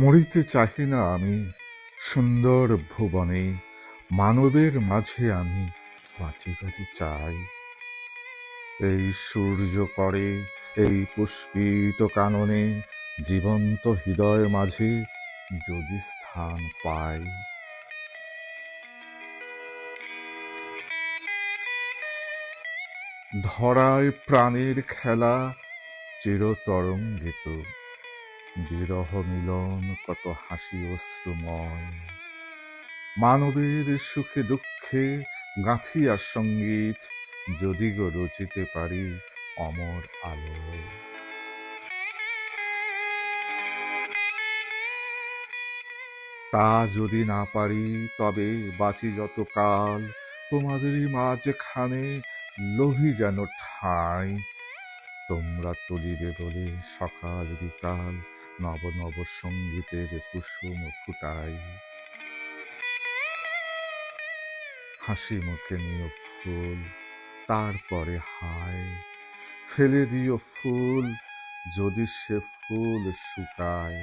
মরিতে চাহি না আমি সুন্দর ভুবনে, মানবের মাঝে আমি বাঁচিবারে চাই। এই সূর্য করে, এই পুষ্পিত কাননে, জীবন্ত হৃদয় মাঝে যদি স্থান পাই। ধরায় প্রাণের খেলা চিরতরঙ্গিত, বিরহ মিলন কত হাসি অশ্রুময়। মানবের সুখে দুঃখে গাঁথিয়া সঙ্গীত, যদি গো রচিতে পারি অমর আলোয়। তা যদি না পারি তবে বাঁচি যতকাল তোমাদেরই মাঝখানে লোভী যেন ঠাঁই। তোমরা তুলিবে বলে সকাল বিকাল নব নব সঙ্গীতের কুসুম ফুটাই। হাসি মুখে নিও ফুল, তারপরে হায় ফেলে দিও ফুল, যদি সে ফুল শুকায়।